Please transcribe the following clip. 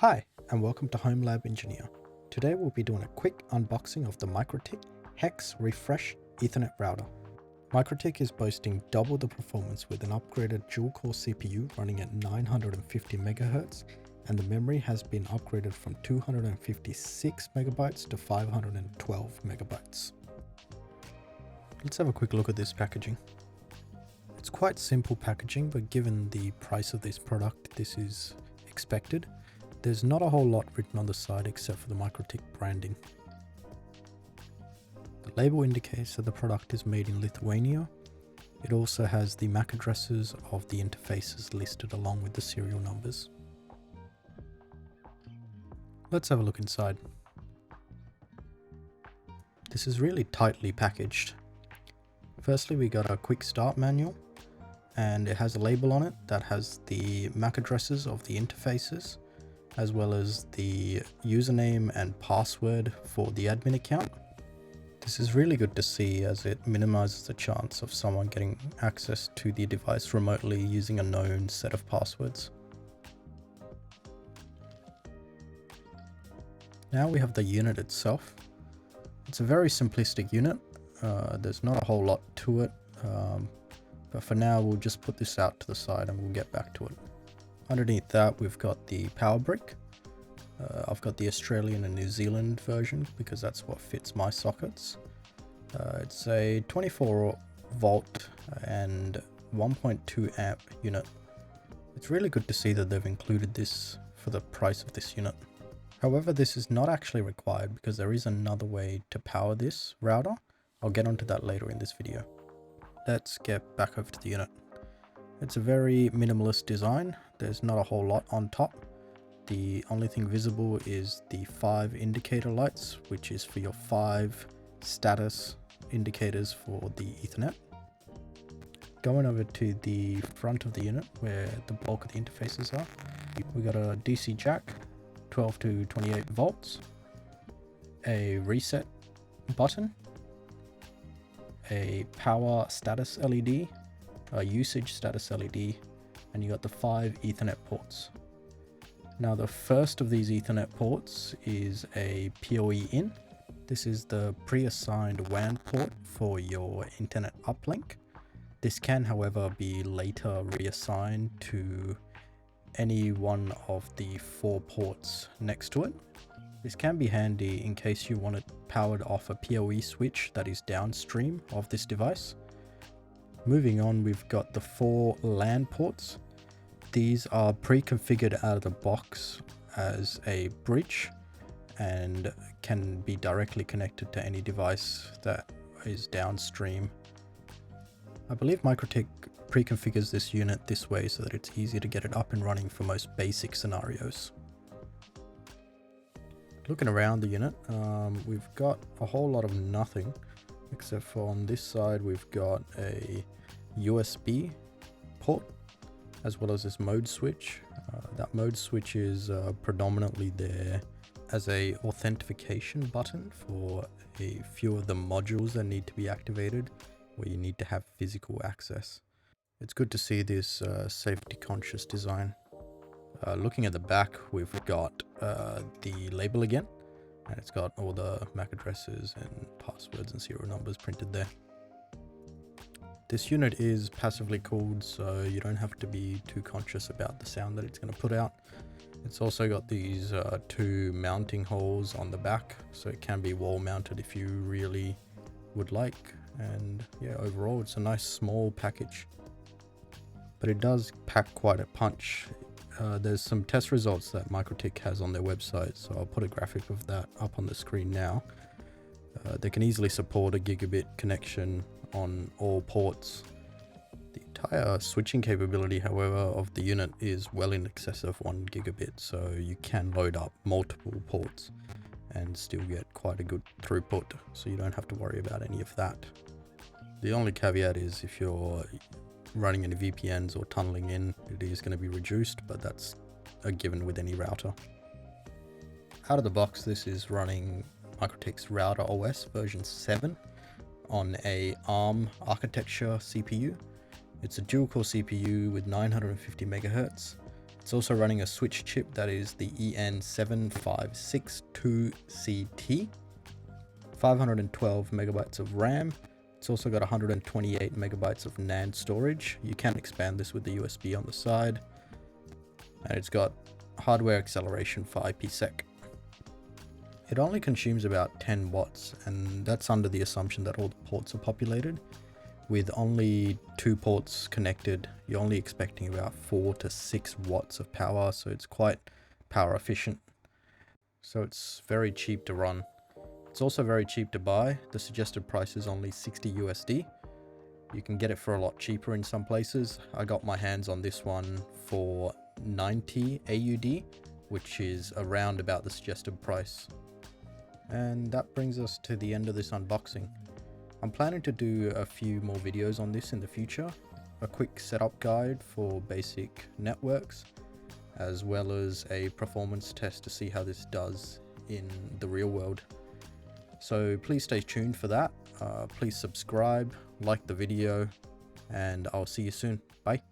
Hi, and welcome to Homelab Engineer. Today we'll be doing a quick unboxing of the MikroTik hEX Refresh Ethernet router. MikroTik is boasting double the performance with an upgraded dual-core CPU running at 950 MHz, and the memory has been upgraded from 256 MB to 512 MB. Let's have a quick look at this packaging. It's quite simple packaging, but given the price of this product, this is expected. There's not a whole lot written on the side except for the MikroTik branding. The label indicates that the product is made in Lithuania. It also has the MAC addresses of the interfaces listed along with the serial numbers. Let's have a look inside. This is really tightly packaged. Firstly, we got a quick start manual, and it has a label on it that has the MAC addresses of the interfaces, as well as the username and password for the admin account. This is really good to see as it minimizes the chance of someone getting access to the device remotely using a known set of passwords. Now we have the unit itself. It's a very simplistic unit. There's not a whole lot to it, but for now we'll just put this out to the side and we'll get back to it. Underneath that we've got the power brick. I've got the Australian and New Zealand version because that's what fits my sockets. It's a 24 volt and 1.2 amp unit. It's really good to see that they've included this for the price of this unit. However, this is not actually required because there is another way to power this router. I'll get onto that later in this video. Let's get back over to the unit. It's a very minimalist design. There's not a whole lot on top. The only thing visible is the 5 indicator lights, which is for your 5 status indicators for the Ethernet. Going over to the front of the unit where the bulk of the interfaces are, we got a DC jack, 12 to 28 volts, a reset button, a power status LED, a usage status LED, and you got the 5 Ethernet ports. Now the first of these Ethernet ports is a PoE in. This is the pre-assigned WAN port for your internet uplink. This can, however, be later reassigned to any one of the 4 ports next to it. This can be handy in case you want it powered off a PoE switch that is downstream of this device. Moving on, we've got the 4 LAN ports. These are pre-configured out of the box as a bridge and can be directly connected to any device that is downstream. I believe MikroTik pre-configures this unit this way so that it's easy to get it up and running for most basic scenarios. Looking around the unit, we've got a whole lot of nothing, except for on this side we've got a USB port as well as this mode switch. That mode switch is predominantly there as a authentication button for a few of the modules that need to be activated where you need to have physical access. It's good to see this safety conscious design. Looking at the back, we've got the label again, and it's got all the MAC addresses and passwords and serial numbers printed there. This unit is passively cooled, so you don't have to be too conscious about the sound that it's going to put out. It's also got these 2 mounting holes on the back, so it can be wall mounted if you really would like. And yeah, overall it's a nice small package, but it does pack quite a punch. There's some test results that MikroTik has on their website, so I'll put a graphic of that up on the screen now. They can easily support a gigabit connection on all ports. The entire switching capability, however, of the unit is well in excess of 1 gigabit, so you can load up multiple ports and still get quite a good throughput, so you don't have to worry about any of that. The only caveat is if you're running any VPNs or tunneling in, it is going to be reduced, but that's a given with any router. Out of the box, this is running MikroTik's Router OS version 7 on a ARM architecture CPU. It's a dual-core CPU with 950 MHz. It's also running a switch chip that is the EN7562CT, 512 megabytes of RAM. It's also got 128 megabytes of NAND storage. You can expand this with the USB on the side. And it's got hardware acceleration for IPsec. It only consumes about 10 watts, and that's under the assumption that all the ports are populated. With only 2 ports connected, you're only expecting about 4 to 6 watts of power, so it's quite power efficient. So it's very cheap to run. It's also very cheap to buy. The suggested price is only 60 USD. You can get it for a lot cheaper in some places. I got my hands on this one for 90 AUD, which is around about the suggested price. And that brings us to the end of this unboxing. I'm planning to do a few more videos on this in the future. A quick setup guide for basic networks, as well as a performance test to see how this does in the real world. So please stay tuned for that. Please subscribe, like the video, and I'll see you soon. Bye.